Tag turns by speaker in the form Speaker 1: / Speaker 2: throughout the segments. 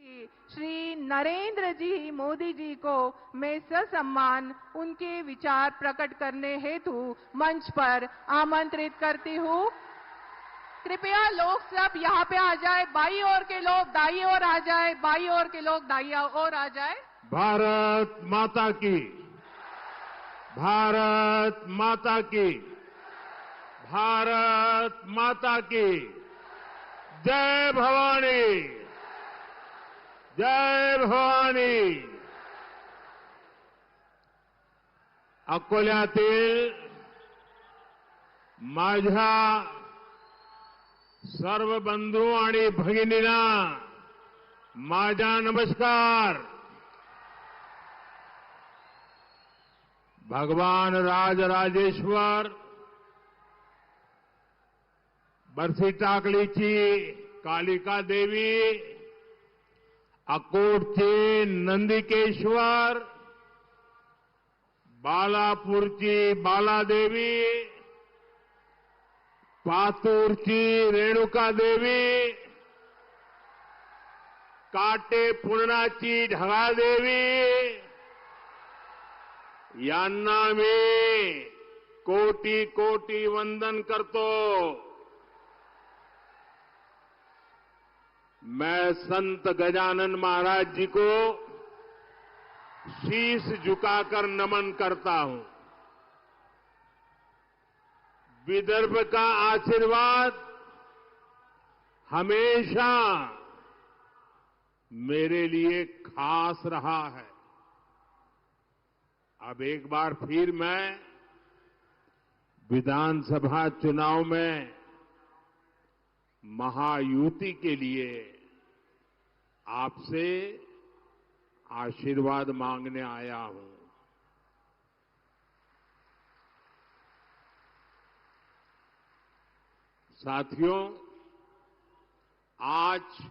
Speaker 1: श्री नरेंद्र जी मोदी जी को मैं ससम्मान उनके विचार प्रकट करने हेतु मंच पर आमंत्रित करती हूँ। कृपया लोग सब यहाँ पे आ जाए, बाई ओर के लोग दाई ओर आ जाए, बाई ओर के लोग दाई ओर आ जाए।
Speaker 2: भारत माता की, भारत माता की, भारत माता की जय भवानी, जय भवानी। अकोल्यातील माझ्या सर्व बंधू आणि भगिनींना माझा नमस्कार। भगवान राजराजेश्वर बरसी टाकलीची कालिका देवी, अकोटचे नंदिकेश्वर, बालापूरची बालादेवी, पातूरची रेणुका देवी, काटेपूर्णाची ढगादेवी यांना मी कोटी कोटी वंदन करतो। मैं संत गजानन महाराज जी को शीश झुकाकर नमन करता हूं। विदर्भ का आशीर्वाद हमेशा मेरे लिए खास रहा है। अब एक बार फिर मैं विधानसभा चुनाव में महायुति के लिए आपसे आशीर्वाद मांगने आया हूं। साथियों, आज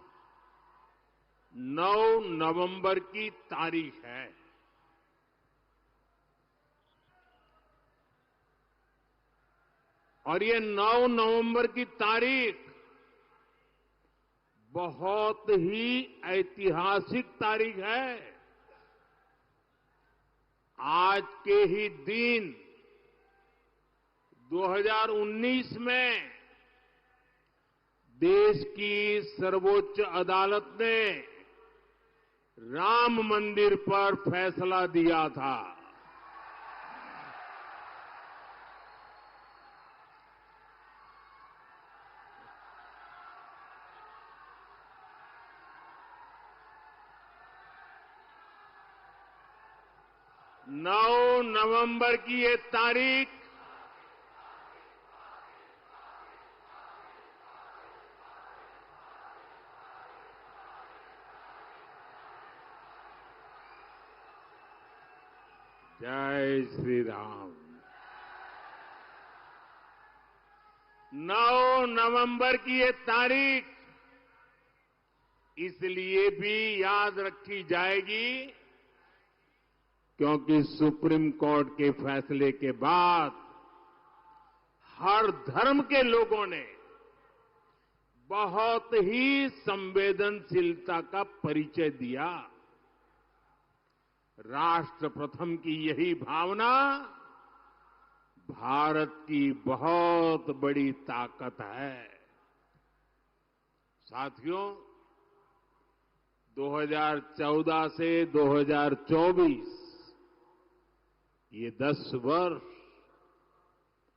Speaker 2: 9 नवंबर की तारीख है। और ये 9 नवंबर की तारीख बहुत ही ऐतिहासिक तारीख है। आज के ही दिन 2019 में देश की सर्वोच्च अदालत ने राम मंदिर पर फैसला दिया था। नौ नवंबर की ये तारीख जय श्री राम। 9 नवंबर की ये तारीख इसलिए भी याद रखी जाएगी क्योंकि सुप्रीम कोर्ट के फैसले के बाद हर धर्म के लोगों ने बहुत ही संवेदनशीलता का परिचय दिया। राष्ट्र प्रथम की यही भावना भारत की बहुत बड़ी ताकत है। साथियों, 2014 से 2024 ये 10 वर्ष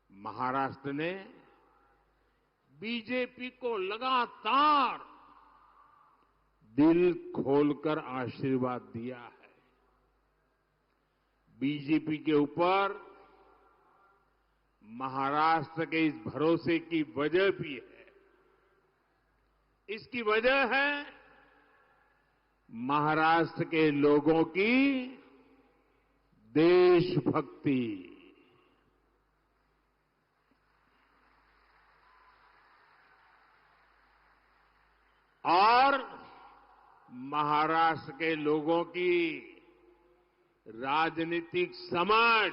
Speaker 2: महाराष्ट्र ने बीजेपी को लगातार दिल खोलकर आशीर्वाद दिया है। बीजेपी के ऊपर महाराष्ट्र के इस भरोसे की वजह भी है। इसकी वजह है महाराष्ट्र के लोगों की देशभक्ति। और महाराष्ट्र के लोगों की राजनीतिक समझ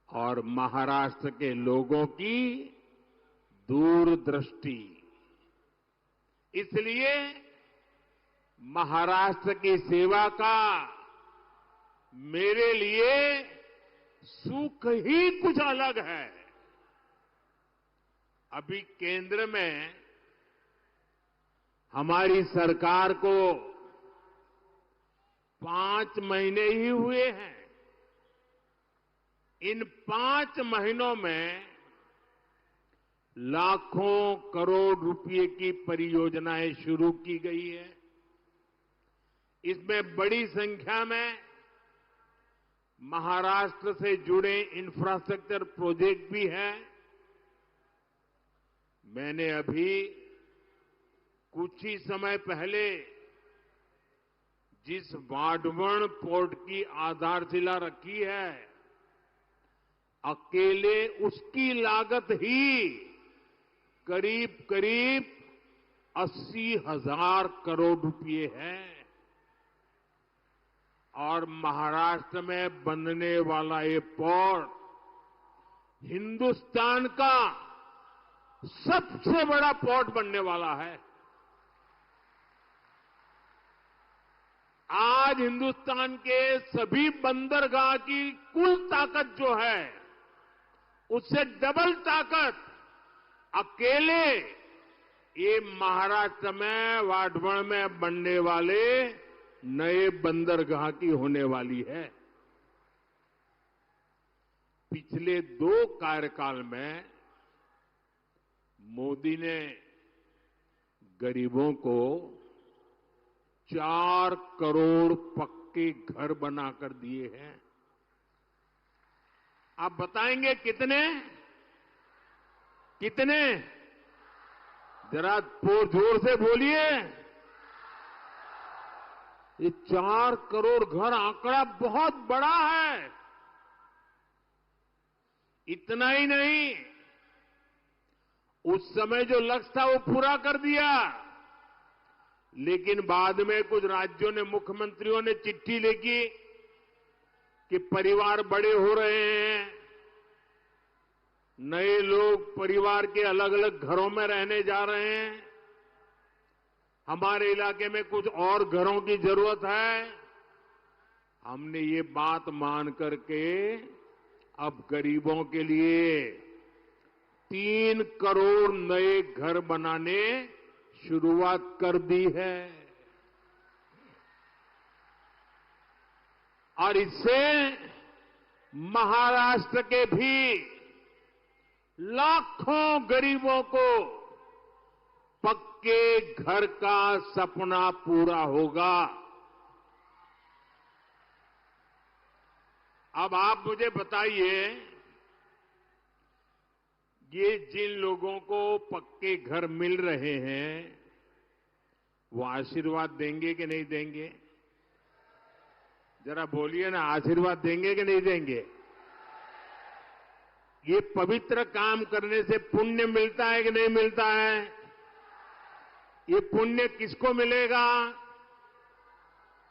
Speaker 2: और महाराष्ट्र के लोगों की दूरदृष्टि। इसलिए महाराष्ट्र की सेवा का मेरे लिए सुख ही कुछ अलग है। अभी केंद्र में हमारी सरकार को 5 महीने ही हुए हैं। इन 5 महीनों में लाखों करोड़ रुपए की परियोजनाएं शुरू की गई है। इसमें बड़ी संख्या में महाराष्ट्र से जुड़े इंफ्रास्ट्रक्चर प्रोजेक्ट भी हैं। मैंने अभी कुछ ही समय पहले जिस वाढवण पोर्ट की आधारशिला रखी है, अकेले उसकी लागत ही करीब करीब 80,000 करोड़ रुपए है। और महाराष्ट्र में बनने वाला ये पोर्ट हिंदुस्तान का सबसे बड़ा पोर्ट बनने वाला है। आज हिंदुस्तान के सभी बंदरगाह की कुल ताकत जो है, उससे डबल ताकत अकेले ये महाराष्ट्र में वाढवण में बनने वाले नए बंदरगाह की होने वाली है। पिछले 2 कार्यकाल में मोदी ने गरीबों को 4 करोड़ पक्के घर बनाकर दिए हैं। आप बताएंगे कितने? कितने? जरा जोर से बोलिए। ये 4 करोड़ घर आंकड़ा बहुत बड़ा है। इतना ही नहीं, उस समय जो लक्ष्य था वो पूरा कर दिया, लेकिन बाद में कुछ राज्यों ने, मुख्यमंत्रियों ने चिट्ठी लिखी कि परिवार बड़े हो रहे हैं, नए लोग परिवार के अलग अलग घरों में रहने जा रहे हैं, हमारे इलाके में कुछ और घरों की जरूरत है। हमने ये बात मान करके अब गरीबों के लिए 3 करोड़ नए घर बनाने शुरुआत कर दी है। और इससे महाराष्ट्र के भी लाखों गरीबों को पक्के घर का सपना पूरा होगा। अब आप मुझे बताइए, ये जिन लोगों को पक्के घर मिल रहे हैं, वो आशीर्वाद देंगे कि नहीं देंगे? जरा बोलिए ना, आशीर्वाद देंगे कि नहीं देंगे? ये पवित्र काम करने से पुण्य मिलता है कि नहीं मिलता है? ये पुण्य किसको मिलेगा?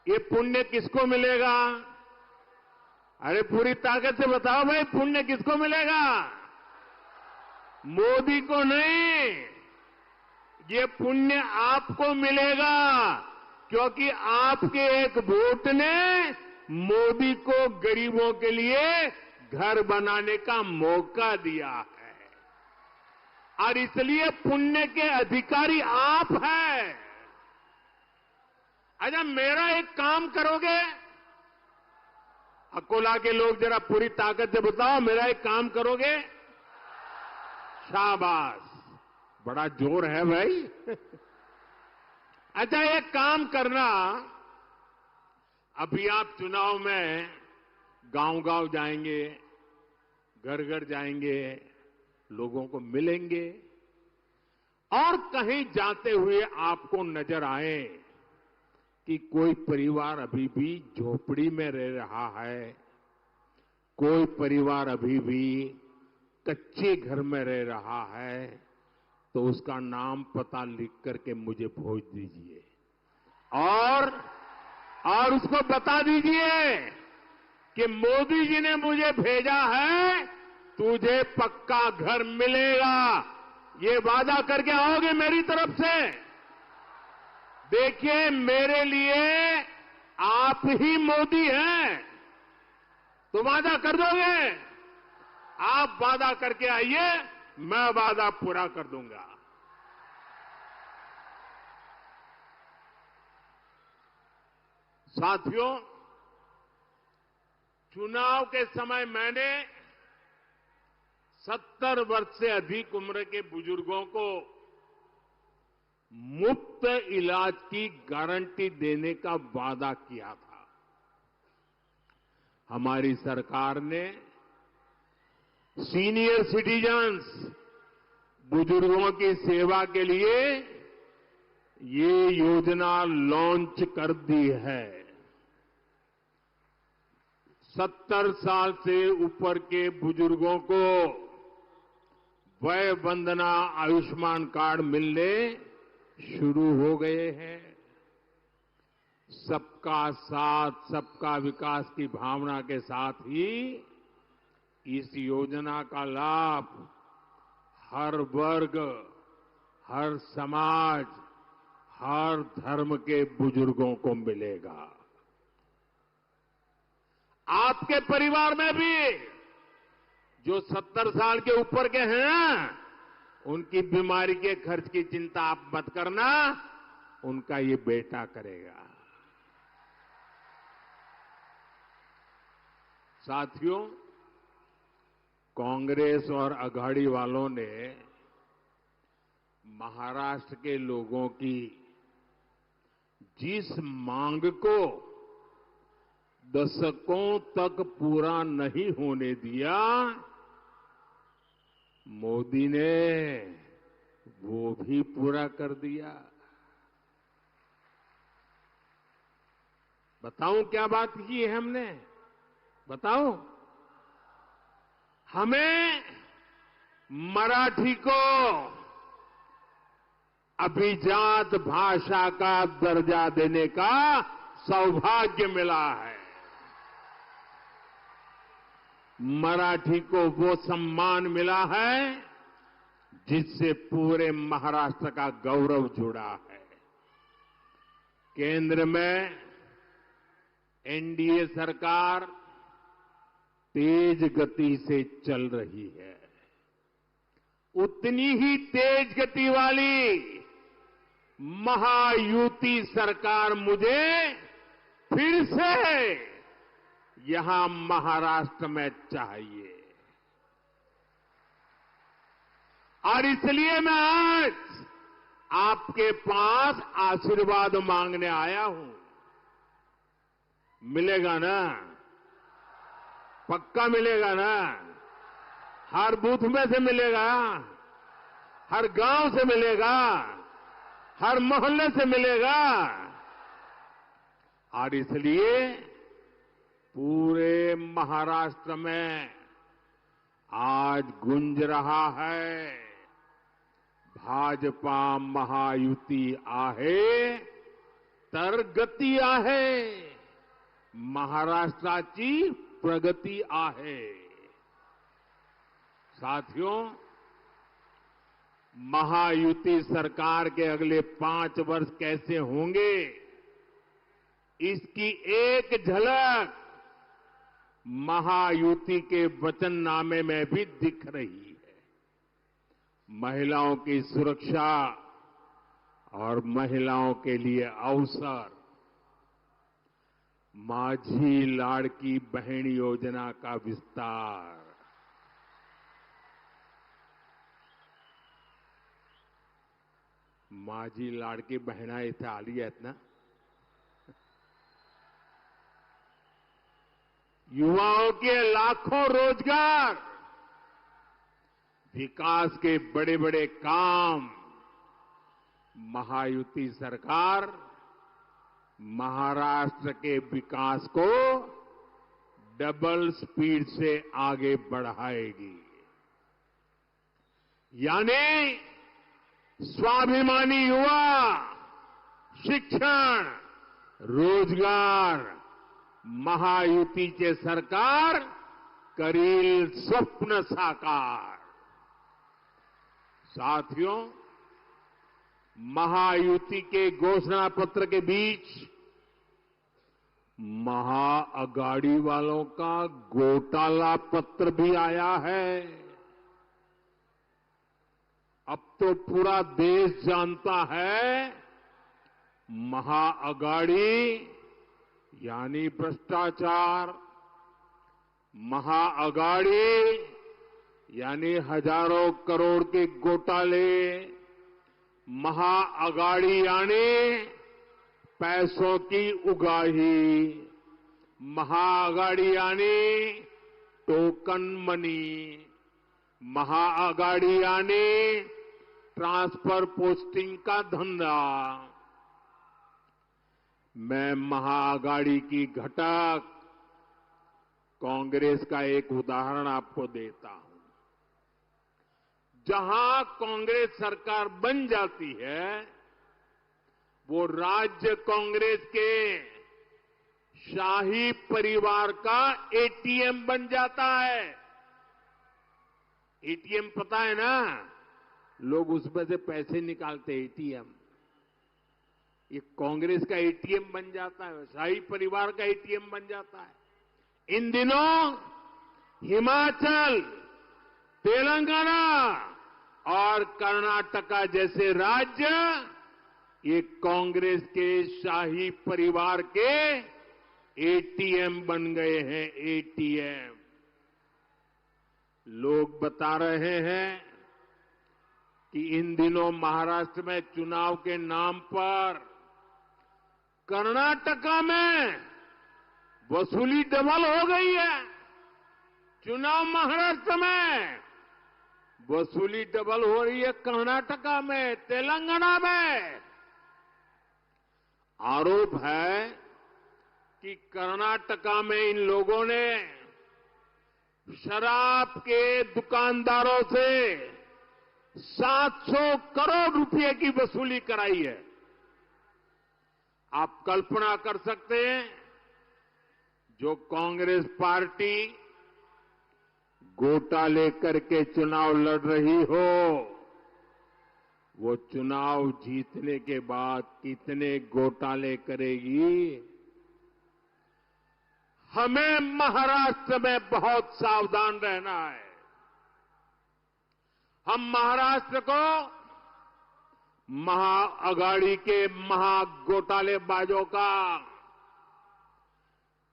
Speaker 2: ये पुण्य किसको मिलेगा? अरे पूरी ताकत से बताओ भाई, पुण्य किसको मिलेगा? मोदी को नहीं, ये पुण्य आपको मिलेगा, क्योंकि आपके एक वोट ने मोदी को गरीबों के लिए घर बनाने का मौका दिया है। और इसलिए पुण्य के अधिकारी आप हैं। अच्छा, मेरा एक काम करोगे? अकोला के लोग जरा पूरी ताकत से बताओ, मेरा एक काम करोगे? शाबाश, बड़ा जोर है भाई। अच्छा, एक काम करना, अभी आप चुनाव में गांव-गांव जाएंगे, घर-घर जाएंगे, लोगों को मिलेंगे, और कहीं जाते हुए आपको नजर आए कि कोई परिवार अभी भी झोपड़ी में रह रहा है, कोई परिवार अभी भी कच्चे घर में रह रहा है, तो उसका नाम पता लिख करके मुझे भेज दीजिए और उसको बता दीजिए कि मोदी जी ने मुझे भेजा है, तुझे पक्का घर मिलेगा। ये वादा करके आओगे मेरी तरफ से? देखिए, मेरे लिए आप ही मोदी हैं। तो वादा कर दोगे? आप वादा करके आइए, मैं वादा पूरा कर दूंगा। साथियों, चुनाव के समय मैंने 70 वर्ष से अधिक उम्र के बुजुर्गों को मुफ्त इलाज की गारंटी देने का वादा किया था। हमारी सरकार ने सीनियर सिटीजन्स, बुजुर्गों की सेवा के लिए ये योजना लॉन्च कर दी है। 70 साल से ऊपर के बुजुर्गों को वय वंदना आयुष्मान कार्ड मिलने शुरू हो गए हैं। सबका साथ, सबका विकास की भावना के साथ ही इस योजना का लाभ हर वर्ग, हर समाज, हर धर्म के बुजुर्गों को मिलेगा। आपके परिवार में भी जो 70 साल के ऊपर के हैं, उनकी बीमारी के खर्च की चिंता आप मत करना, उनका ये बेटा करेगा। साथियों, कांग्रेस और अघाड़ी वालों ने महाराष्ट्र के लोगों की जिस मांग को दशकों तक पूरा नहीं होने दिया, मोदी ने वो भी पूरा कर दिया। बताऊं क्या बात की है हमने? बताऊं? हमें मराठी को अभिजात भाषा का दर्जा देने का सौभाग्य मिला है। मराठी को वो सम्मान मिला है जिससे पूरे महाराष्ट्र का गौरव जुड़ा है। केंद्र में एनडीए सरकार तेज गति से चल रही है। उतनी ही तेज गति वाली महायुति सरकार मुझे फिर से यहां महाराष्ट्र में चाहिए। और इसलिए मैं आज आपके पास आशीर्वाद मांगने आया हूं। मिलेगा ना? पक्का मिलेगा ना? हर बूथ में से मिलेगा, हर गांव से मिलेगा, हर मोहल्ले से मिलेगा। और इसलिए पूरे महाराष्ट्र में आज गूंज रहा है, भाजपा महायुति आहे तर गती आहे, महाराष्ट्राची प्रगती आहे। साथियों, महायुति सरकार के अगले 5 वर्ष कैसे होंगे, इसकी एक झलक महायुति के वचननामे में भी दिख रही है। महिलाओं की सुरक्षा और महिलाओं के लिए अवसर, माझी लाड़की बहन योजना का विस्तार, माझी लाड़की बहना इथे आली आहेत ना? युवाओं के लाखों रोजगार, विकास के बड़े बड़े काम महायुति सरकार महाराष्ट्र के विकास को डबल स्पीड से आगे बढ़ाएगी। यानी स्वाभिमानी युवा, शिक्षण, रोजगार महायुतीचे सरकार करील स्वप्न साकार। साथियों, महायुति के घोषणा पत्र के बीच महाअगाड़ी वालों का घोटाला पत्र भी आया है। अब तो पूरा देश जानता है महाअगाड़ी यानी भ्रष्टाचार, महाअगाड़ी यानी हजारों करोड़ के घोटाले, महाअगाड़ी यानी पैसों की उगाही, महाअगाड़ी यानी टोकन मनी, महाअगाड़ी यानी ट्रांसफर पोस्टिंग का धंधा। मैं महाअगाड़ी की घटक कांग्रेस का एक उदाहरण आपको देता हूं। जहां कांग्रेस सरकार बन जाती है वो राज्य कांग्रेस के शाही परिवार का एटीएम बन जाता है। एटीएम पता है ना, लोग उसमें से पैसे निकालते हैं। एटीएम ये कांग्रेस का एटीएम बन जाता है, शाही परिवार का एटीएम बन जाता है। इन दिनों हिमाचल, तेलंगाना और कर्नाटका जैसे राज्य ये कांग्रेस के शाही परिवार के एटीएम बन गए हैं। एटीएम लोग बता रहे हैं कि इन दिनों महाराष्ट्र में चुनाव के नाम पर कर्नाटका में वसूली डबल हो गई है। चुनाव महाराष्ट्र में, वसूली डबल हो रही है कर्नाटका में, तेलंगाना में। आरोप है कि कर्नाटका में इन लोगों ने शराब के दुकानदारों से 700 करोड़ रुपए की वसूली कराई है। आप कल्पना कर सकते हैं, जो कांग्रेस पार्टी घोटाले करके चुनाव लड़ रही हो, वो चुनाव जीतने के बाद कितने घोटाले करेगी। हमें महाराष्ट्र में बहुत सावधान रहना है। हम महाराष्ट्र को महाअगाड़ी के महाघोटालेबाजों का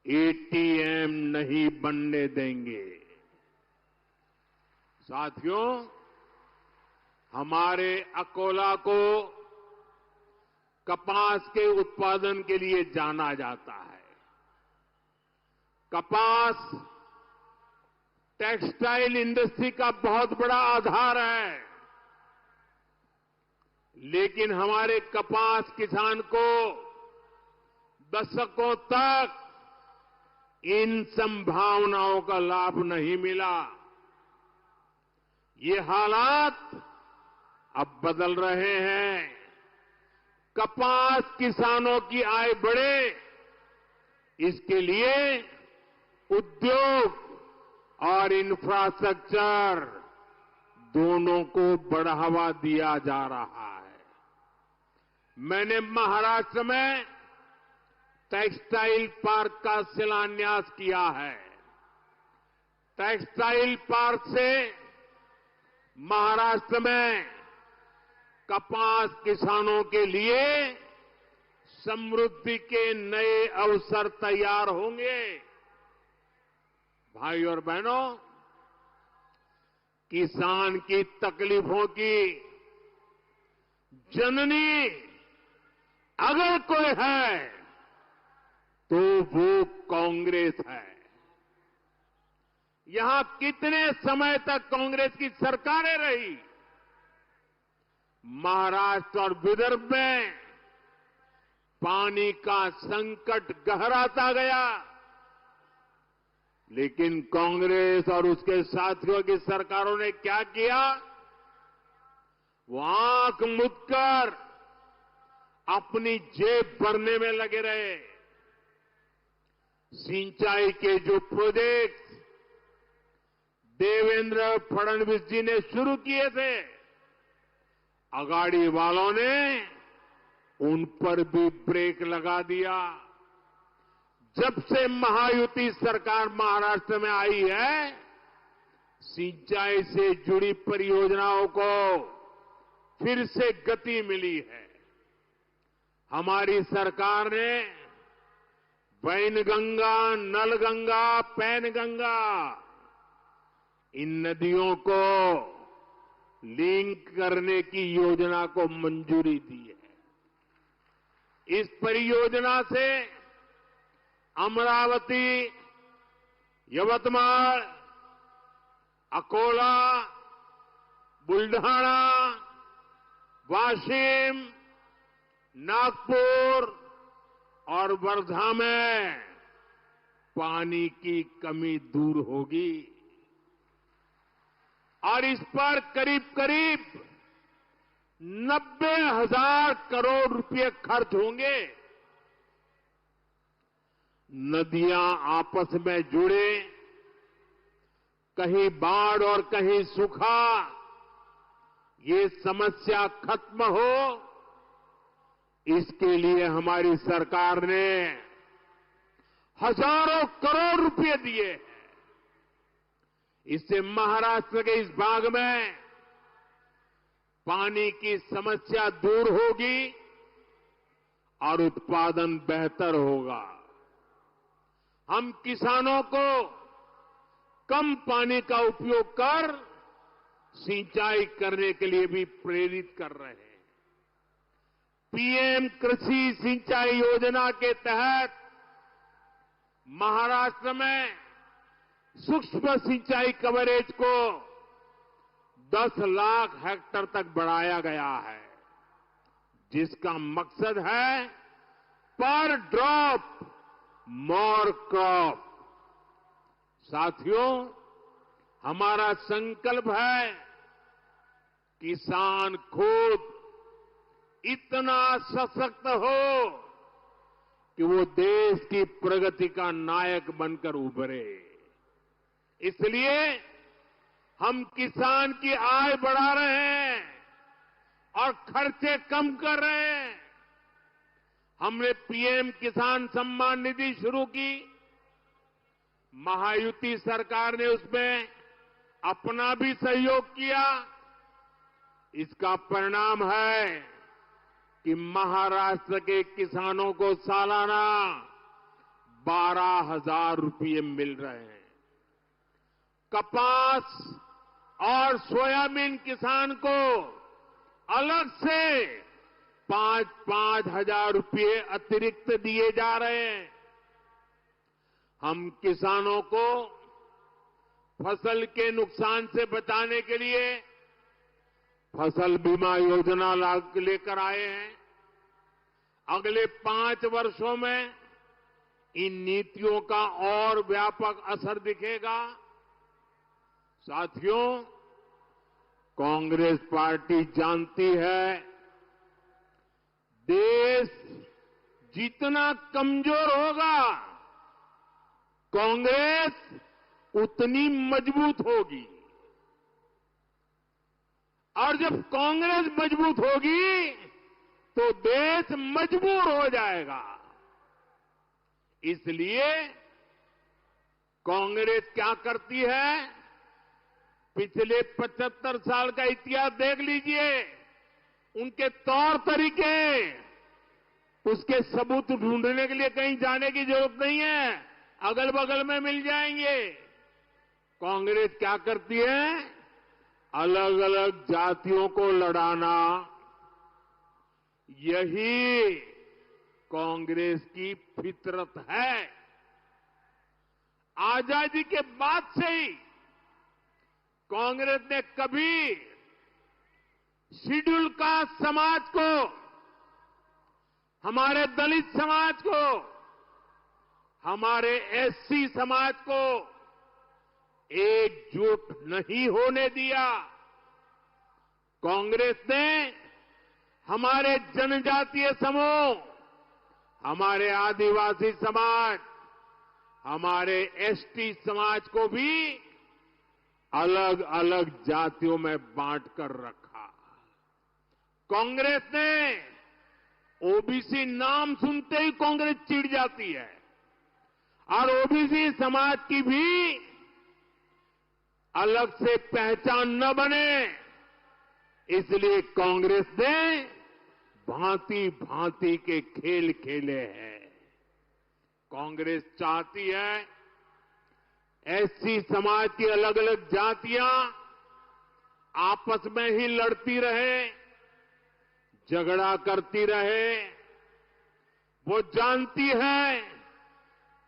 Speaker 2: एटीएम नहीं बनने देंगे। साथियों, हमारे अकोला को कपास के उत्पादन के लिए जाना जाता है। कपास टेक्सटाइल इंडस्ट्री का बहुत बड़ा आधार है, लेकिन हमारे कपास किसान को दशकों तक इन संभावनाओं का लाभ नहीं मिला। ये हालात अब बदल रहे हैं। कपास किसानों की आय बढ़े, इसके लिए उद्योग और इंफ्रास्ट्रक्चर दोनों को बढ़ावा दिया जा रहा है। मैंने महाराष्ट्र में टेक्सटाइल पार्क का शिलान्यास किया है। टेक्सटाइल पार्क से महाराष्ट्र में कपास किसानों के लिए समृद्धि के नए अवसर तैयार होंगे। भाई और बहनों, किसान की तकलीफों की जननी अगर कोई है तो वो कांग्रेस है। यहां कितने समय तक कांग्रेस की सरकारें रही। महाराष्ट्र और विदर्भ में पानी का संकट गहराता गया, लेकिन कांग्रेस और उसके साथियों की सरकारों ने क्या किया? वो आंख मूंदकर अपनी जेब भरने में लगे रहे। सिंचाई के जो प्रोजेक्ट देवेंद्र फडणवीस जी ने शुरू किए थे, अगाड़ी वालों ने उन पर भी ब्रेक लगा दिया। जब से महायुति सरकार महाराष्ट्र में आई है, सिंचाई से जुड़ी परियोजनाओं को फिर से गति मिली है। हमारी सरकार ने वैनगंगा, नलगंगा, पैनगंगा इन नदियों को लिंक करने की योजना को मंजूरी दी है। इस परियोजना से अमरावती, यवतमाल, अकोला, बुल्ढाना, वाशिम, नागपुर और वर्धा में पानी की कमी दूर होगी और इस पर करीब करीब 90,000 करोड़ रुपए खर्च होंगे। नदियां आपस में जुड़े, कहीं बाढ़ और कहीं सूखा, ये समस्या खत्म हो, इसके लिए हमारी सरकार ने हजारों करोड़ रुपए दिए हैं। इससे महाराष्ट्र के इस भाग में पानी की समस्या दूर होगी और उत्पादन बेहतर होगा। हम किसानों को कम पानी का उपयोग कर सिंचाई करने के लिए भी प्रेरित कर रहे हैं। पीएम कृषि सिंचाई योजना के तहत महाराष्ट्र में सूक्ष्म सिंचाई कवरेज को 10 लाख हेक्टेयर तक बढ़ाया गया है, जिसका मकसद है पर ड्रॉप मोर क्रॉप। साथियों, हमारा संकल्प है किसान खुद इतना सशक्त हो कि वो देश की प्रगति का नायक बनकर उभरे। इसलिए हम किसान की आय बढ़ा रहे हैं और खर्चे कम कर रहे हैं। हमने पीएम किसान सम्मान निधि शुरू की। महायुति सरकार ने उसमें अपना भी सहयोग किया। इसका परिणाम है कि महाराष्ट्र के किसानों को सालाना 12,000 रुपये मिल रहे हैं। कपास और सोयाबीन किसान को अलग से 5-5 हजार रुपये अतिरिक्त दिए जा रहे हैं। हम किसानों को फसल के नुकसान से बचाने के लिए फसल बीमा योजना लेकर आए हैं। अगले 5 वर्षों में इन नीतियों का और व्यापक असर दिखेगा। साथियों, कांग्रेस पार्टी जानती है देश जितना कमजोर होगा, कांग्रेस उतनी मजबूत होगी और जब कांग्रेस मजबूत होगी तो देश मजबूर हो जाएगा। इसलिए कांग्रेस क्या करती है, पिछले 75 साल का इतिहास देख लीजिए, उनके तौर तरीके, उसके सबूत ढूंढने के लिए कहीं जाने की जरूरत नहीं है, अगल बगल में मिल जाएंगे। कांग्रेस क्या करती है, अलग अलग जातियों को लड़ाना, यही कांग्रेस की फितरत है। आजादी के बाद से ही कांग्रेस ने कभी शेड्यूल कास्ट समाज को, हमारे दलित समाज को, हमारे एससी समाज को एकजुट नहीं होने दिया। कांग्रेस ने हमारे जनजातीय समूह, हमारे आदिवासी समाज, हमारे एसटी समाज को भी अलग अलग जातियों में बांट कर रखा। कांग्रेस ने ओबीसी नाम सुनते ही कांग्रेस चिढ़ जाती है और ओबीसी समाज की भी अलग से पहचान न बने, इसलिए कांग्रेस ने भांति भांति के खेल खेले हैं। कांग्रेस चाहती है एससी समाज की अलग अलग जातियां आपस में ही लड़ती रहे, झगड़ा करती रहे। वो जानती है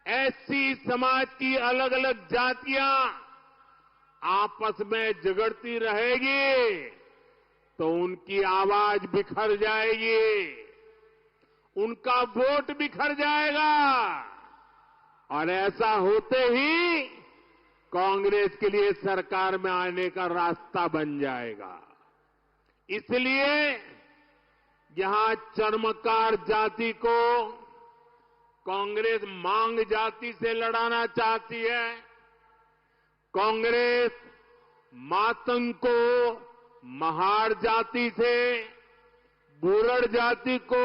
Speaker 2: एससी समाज की अलग अलग जातियां आपस में झगड़ती रहेगी तो उनकी आवाज बिखर जाएगी, उनका वोट बिखर जाएगा और ऐसा होते ही कांग्रेस के लिए सरकार में आने का रास्ता बन जाएगा। इसलिए यहां चर्मकार जाति को कांग्रेस मांग जाति से लड़ाना चाहती है। कांग्रेस मातंग को महार जाति से, बुरड़ जाति को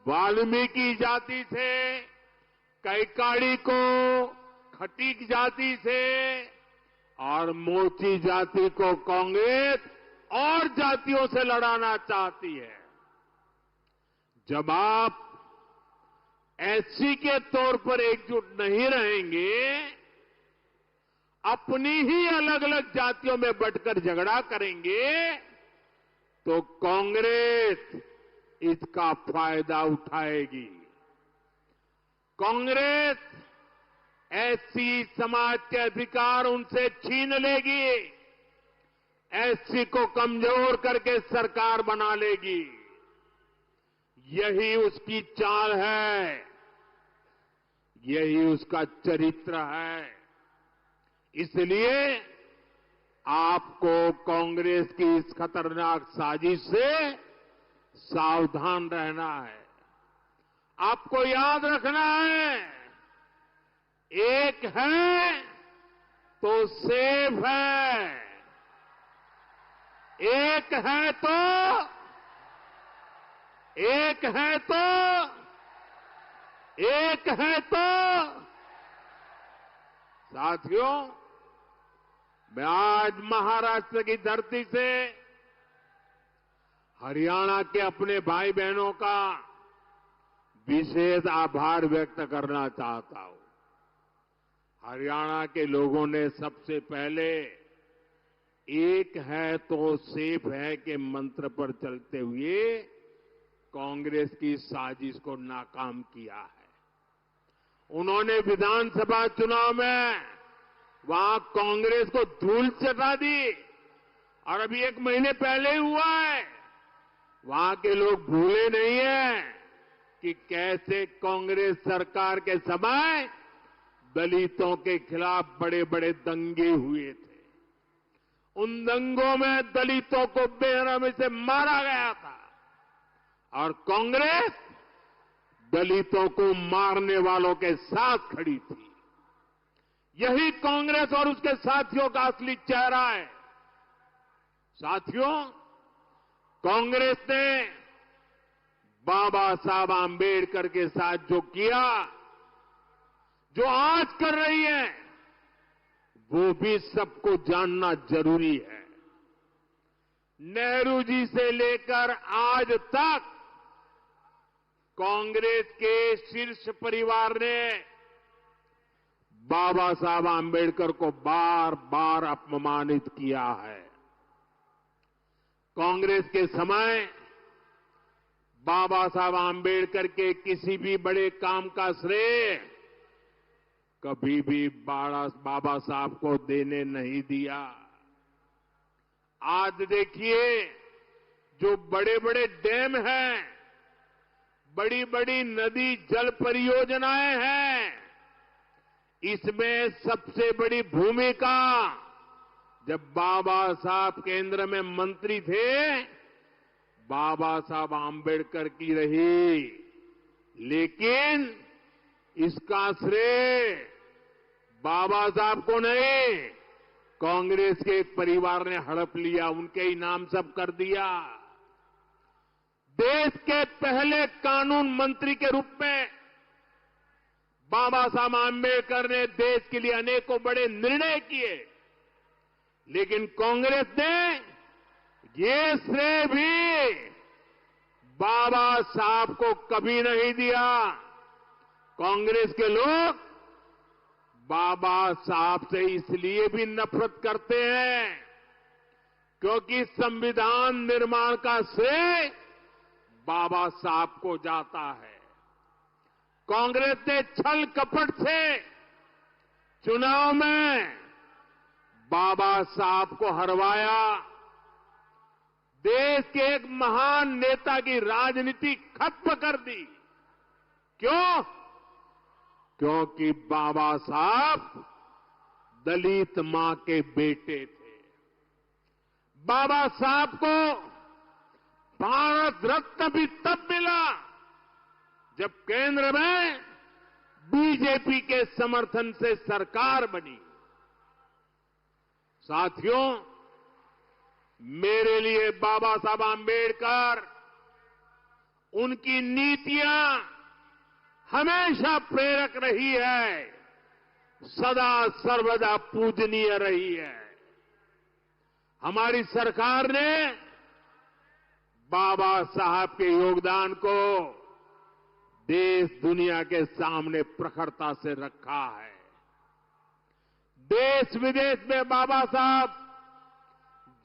Speaker 2: वाल्मीकि जाति से, कैकाड़ी को खटीक जाति से और मोची जाति को कांग्रेस और जातियों से लड़ाना चाहती है। जब आप एससी के तौर पर एकजुट नहीं रहेंगे, अपनी ही अलग अलग जातियों में बंटकर झगड़ा करेंगे, तो कांग्रेस इसका फायदा उठाएगी। कांग्रेस एससी समाज के अधिकार उनसे छीन लेगी, एससी को कमजोर करके सरकार बना लेगी। यही उसकी चाल है, यही उसका चरित्र है। इसलिए आपको कांग्रेस की इस खतरनाक साजिश से सावधान रहना है। आपको याद रखना है, एक है तो सेफ है, एक है तो साथियों, मैं आज महाराष्ट्र की धरती से हरियाणा के अपने भाई बहनों का विशेष आभार व्यक्त करना चाहता हूं। हरियाणा के लोगों ने सबसे पहले एक है तो सेफ है के मंत्र पर चलते हुए कांग्रेस की साजिश को नाकाम किया है। उन्होंने विधानसभा चुनाव में वहां कांग्रेस को धूल चटा दी और अभी एक महीने पहले ही हुआ है। वहां के लोग भूले नहीं हैं कि कैसे कांग्रेस सरकार के समय दलितों के खिलाफ बड़े बड़े दंगे हुए थे। उन दंगों में दलितों को बेरहमी से मारा गया था और कांग्रेस दलितों को मारने वालों के साथ खड़ी थी। यही कांग्रेस और उसके साथियों का असली चेहरा है। साथियों, कांग्रेस ने बाबा साहब आंबेडकर के साथ जो किया, जो आज कर रही है, वो भी सबको जानना जरूरी है। नेहरू जी से लेकर आज तक कांग्रेस के शीर्ष परिवार ने बाबा साहब आंबेडकर को बार बार अपमानित किया है। कांग्रेस के समय बाबा साहब आंबेडकर के किसी भी बड़े काम का श्रेय कभी भी बाबा साहब को देने नहीं दिया। आज देखिए, जो बड़े बड़े डैम हैं, बड़ी बड़ी नदी जल परियोजनाएं हैं, इसमें सबसे बड़ी भूमिका जब बाबा साहब केंद्र में मंत्री थे, बाबा साहब आंबेडकर की रही। लेकिन इसका श्रेय बाबा साहब को नहीं, कांग्रेस के एक परिवार ने हड़प लिया, उनके ही नाम सब कर दिया। देश के पहले कानून मंत्री के रूप में बाबा साहब आंबेडकर ने देश के लिए अनेकों बड़े निर्णय किए, लेकिन कांग्रेस ने ये श्रेय भी बाबा साहब को कभी नहीं दिया। कांग्रेस के लोग बाबा साहब से इसलिए भी नफरत करते हैं क्योंकि संविधान निर्माण का श्रेय बाबा साहब को जाता है। कांग्रेस ने छल कपट से चुनाव में बाबा साहब को हरवाया। देश के एक महान नेता की राजनीति खत्म कर दी। क्यों? क्योंकि बाबा साहब दलित मां के बेटे थे। बाबा साहब को भारत रत्न भी तब मिला जब केंद्र में बीजेपी के समर्थन से सरकार बनी। साथियों, मेरे लिए बाबा साहब आंबेडकर, उनकी नीतियां हमेशा प्रेरक रही है, सदा सर्वदा पूजनीय रही है। हमारी सरकार ने बाबा साहब के योगदान को देश दुनिया के सामने प्रखरता से रखा है। देश विदेश में बाबा साहब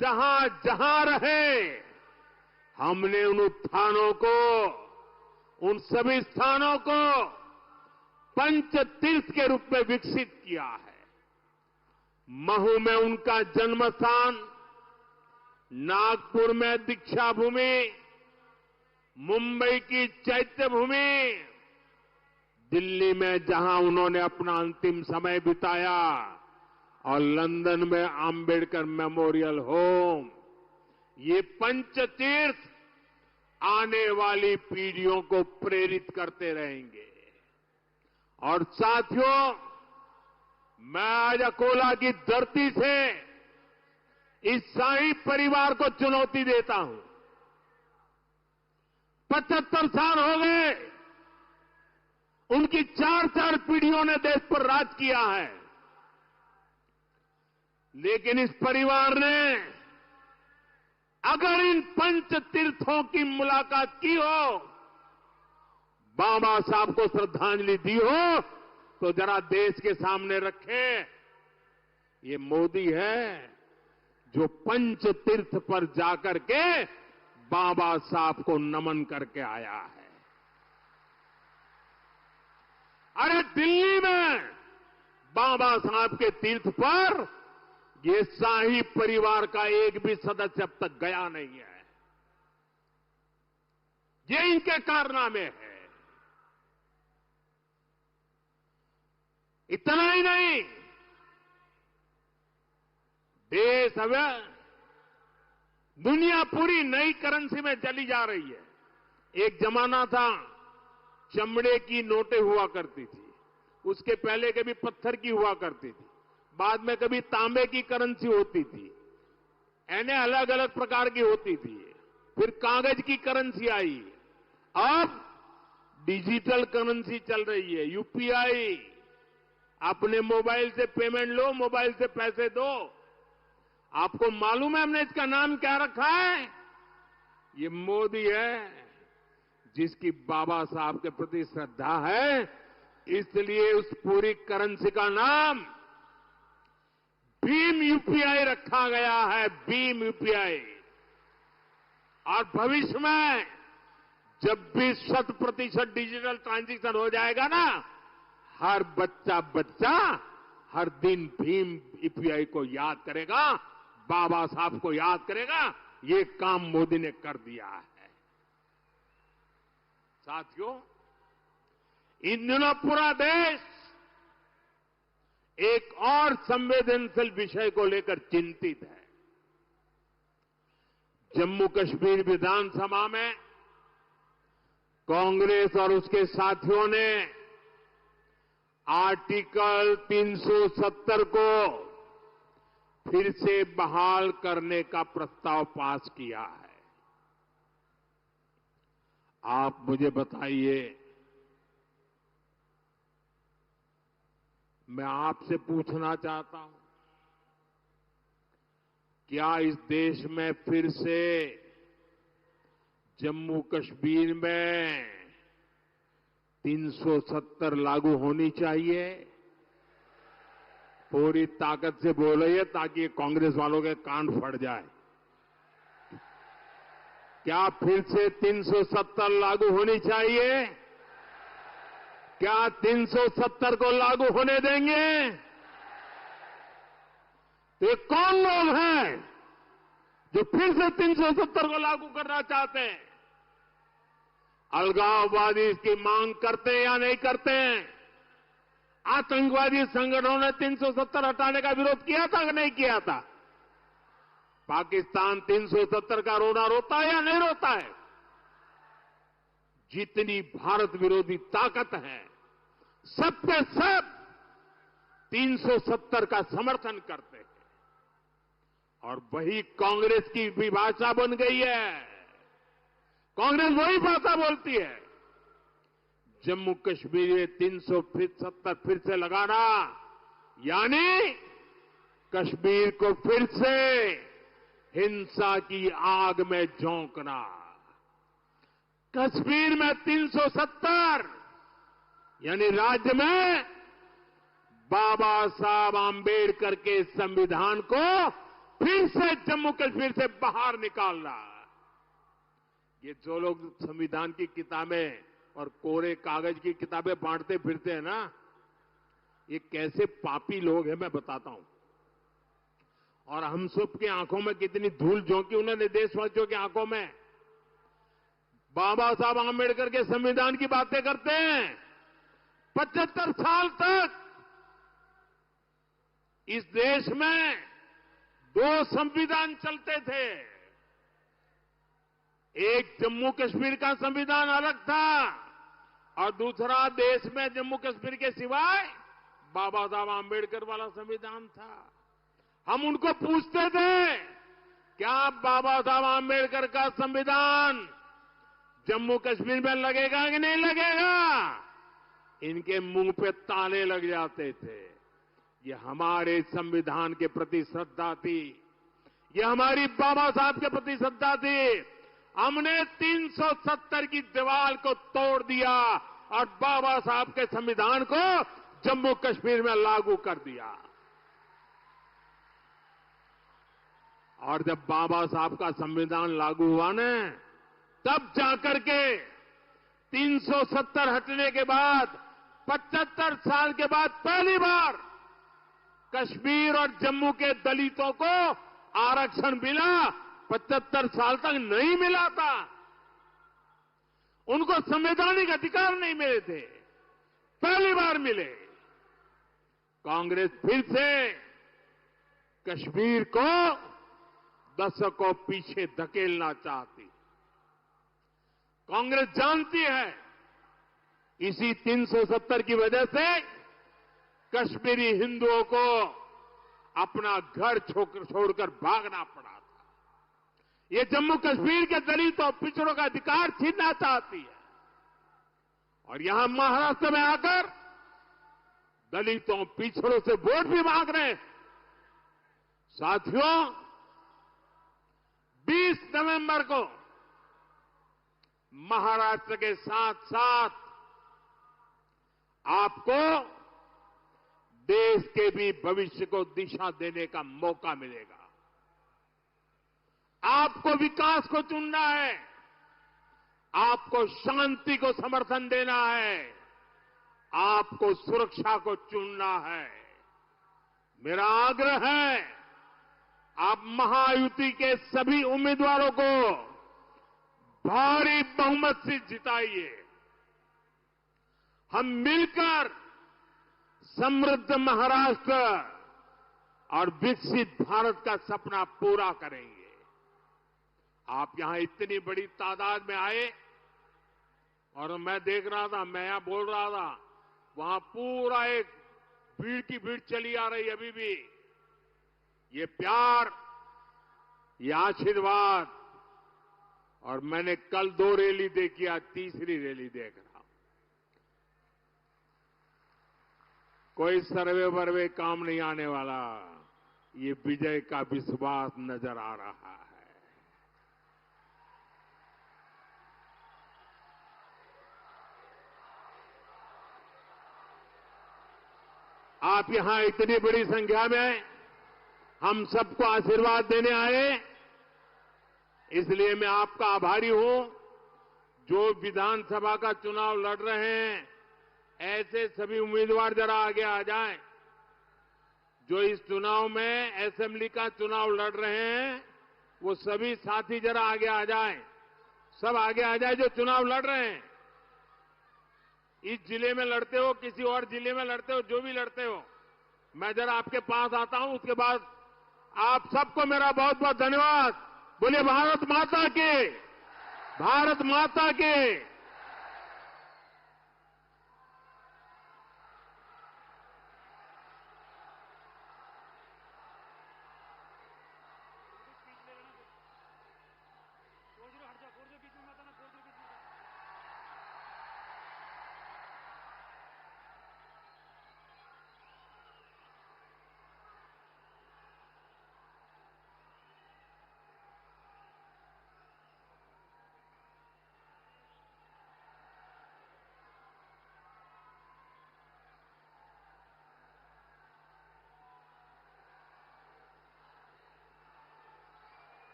Speaker 2: जहां जहां रहे, हमने उन उत्थानों को, उन सभी स्थानों को पंच तीर्थ के रूप में विकसित किया है। महू में उनका जन्म स्थान, नागपुर में दीक्षा भूमि, मुंबई की चैत्य भूमि, दिल्ली में जहां उन्होंने अपना अंतिम समय बिताया, और लंदन में आंबेडकर मेमोरियल होम, ये पंचतीर्थ आने वाली पीढ़ियों को प्रेरित करते रहेंगे। और साथियों, मैं आज अकोला की धरती से इस शाही परिवार को चुनौती देता हूं। 75 साल हो गए, उनकी 4 पीढ़ियों ने देश पर राज किया है, लेकिन इस परिवार ने अगर इन पंच तीर्थों की मुलाकात की हो, बाबा साहब को श्रद्धांजलि दी हो, तो जरा देश के सामने रखें। ये मोदी है जो पंच तीर्थ पर जाकर के बाबा साहब को नमन करके आया है। अरे दिल्ली में बाबा साहब के तीर्थ पर ये शाही परिवार का एक भी सदस्य अब तक गया नहीं है। ये इनके कारनामे है। इतना ही नहीं, देश अब दुनिया पूरी नई करेंसी में चली जा रही है। एक जमाना था चमड़े की नोटें हुआ करती थी, उसके पहले कभी पत्थर की हुआ करती थी, बाद में कभी तांबे की करेंसी होती थी, यानी अलग अलग प्रकार की होती थी। फिर कागज की करेंसी आई, अब डिजिटल करेंसी चल रही है, यूपीआई। अपने मोबाइल से पेमेंट लो, मोबाइल से पैसे दो। आपको मालूम है हमने इसका नाम क्या रखा है? ये मोदी है, जिसकी बाबा साहब के प्रति श्रद्धा है, इसलिए उस पूरी करेंसी का नाम भीम यूपीआई रखा गया है, भीम यूपीआई। और भविष्य में जब भी 100% डिजिटल ट्रांजैक्शन हो जाएगा ना, हर बच्चा हर दिन भीम यूपीआई को याद करेगा, बाबा साहब को याद करेगा। ये काम मोदी ने कर दिया है। साथियों, इन दिनों पूरा देश एक और संवेदनशील विषय को लेकर चिंतित है। जम्मू कश्मीर विधानसभा में कांग्रेस और उसके साथियों ने आर्टिकल 370 को फिर से बहाल करने का प्रस्ताव पास किया है। आप मुझे बताइए, मैं आपसे पूछना चाहता हूं, क्या इस देश में फिर से जम्मू कश्मीर में 370 लागू होनी चाहिए? पूरी ताकत से बोलिए ताकि कांग्रेस वालों के कान फट जाए। क्या फिर से 370 लागू होनी चाहिए? क्या 370 को लागू होने देंगे? तो ये कौन लोग हैं जो फिर से 370 को लागू करना चाहते हैं? अलगाववादी इसकी मांग करते हैं या नहीं करते हैं? आतंकवादी संगठनों ने 370 हटाने का विरोध किया था कि नहीं किया था? पाकिस्तान 370 का रोना रोता है या नहीं रोता है? जितनी भारत विरोधी ताकत है, सब के सब 370 का समर्थन करते हैं। और वही कांग्रेस की भी भाषा बन गई है। कांग्रेस वही भाषा बोलती है। जम्मू कश्मीर में 370 फिर से लगाना यानी कश्मीर को फिर से हिंसा की आग में झोंकना। कश्मीर में 370 यानी राज्य में बाबा साहब आंबेडकर के संविधान को फिर से जम्मू कश्मीर से बाहर निकालना। ये जो लोग संविधान की किताबें और कोरे कागज की किताबें बांटते फिरते हैं ना, ये कैसे पापी लोग हैं मैं बताता हूं। और हम सब की आंखों में कितनी धूल झोंकी उन्होंने देशवासियों की आंखों में। बाबा साहब आंबेडकर के संविधान की बातें करते हैं। 75 साल तक इस देश में 2 संविधान चलते थे। एक जम्मू कश्मीर का संविधान अलग था और दूसरा देश में जम्मू कश्मीर के सिवाय बाबा साहब आंबेडकर वाला संविधान था। हम उनको पूछते थे, क्या बाबा साहब आंबेडकर का संविधान जम्मू कश्मीर में लगेगा कि नहीं लगेगा? इनके मुंह पे ताले लग जाते थे। ये हमारे संविधान के प्रति श्रद्धा थी, ये हमारी बाबा साहब के प्रति श्रद्धा थी। हमने 370 की दीवार को तोड़ दिया और बाबा साहब के संविधान को जम्मू कश्मीर में लागू कर दिया। और जब बाबा साहब का संविधान लागू हुआ न, तब जाकर के 370 हटने के बाद 75 साल के बाद पहली बार कश्मीर और जम्मू के दलितों को आरक्षण मिला। 75 साल तक नहीं मिला था। उनको संवैधानिक अधिकार नहीं मिले थे, पहली बार मिले। कांग्रेस फिर से कश्मीर को दशकों पीछे धकेलना चाहती। कांग्रेस जानती है इसी 370 की वजह से कश्मीरी हिंदुओं को अपना घर छोड़कर भागना पड़ा था। ये जम्मू कश्मीर के दलितों और पिछड़ों का अधिकार छीनना चाहती है। और यहां महाराष्ट्र में आकर दलितों पिछड़ों से वोट भी मांग रहे हैं। साथियों, 20 नवंबर को महाराष्ट्र के साथ साथ आपको देश के भी भविष्य को दिशा देने का मौका मिलेगा। आपको विकास को चुनना है, आपको शांति को समर्थन देना है, आपको सुरक्षा को चुनना है। मेरा आग्रह है, आप महायुति के सभी उम्मीदवारों को भारी बहुमत से जिताइए। हम मिलकर समृद्ध महाराष्ट्र और विकसित भारत का सपना पूरा करेंगे। आप यहां इतनी बड़ी तादाद में आए और मैं देख रहा था, मैं यहां बोल रहा था, वहां पूरा एक भीड़ की भीड़ चली आ रही अभी भी। ये प्यार, ये आशीर्वाद और मैंने कल 2 रैली देखी, आज तीसरी रैली देख रहा हूं। कोई सर्वे वर्वे काम नहीं आने वाला, ये विजय का विश्वास नजर आ रहा है। आप यहां इतनी बड़ी संख्या में हम सबको आशीर्वाद देने आए, इसलिए मैं आपका आभारी हूं। जो विधानसभा का चुनाव लड़ रहे हैं, ऐसे सभी उम्मीदवार जरा आगे आ जाएं। जो इस चुनाव में असेंबली का चुनाव लड़ रहे हैं, वो सभी साथी जरा आगे आ जाएं। सब आगे आ जाए जो चुनाव लड़ रहे हैं। इस जिले में लड़ते हो, किसी और जिले में लड़ते हो, जो भी लड़ते हो, मैं जरा आपके पास आता हूं। उसके बाद आप सबको मेरा बहुत बहुत धन्यवाद। बोलिए भारत माता की, भारत माता की।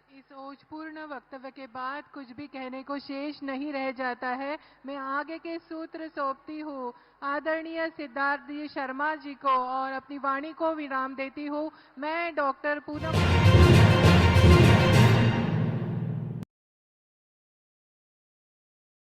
Speaker 1: इस ओजपूर्ण वक्तव्य के बाद कुछ भी कहने को शेष नहीं रह जाता है। मैं आगे के सूत्र सौंपती हूँ आदरणीय सिद्धार्थ जी शर्मा जी को और अपनी वाणी को विराम देती हूँ। मैं डॉक्टर पूनम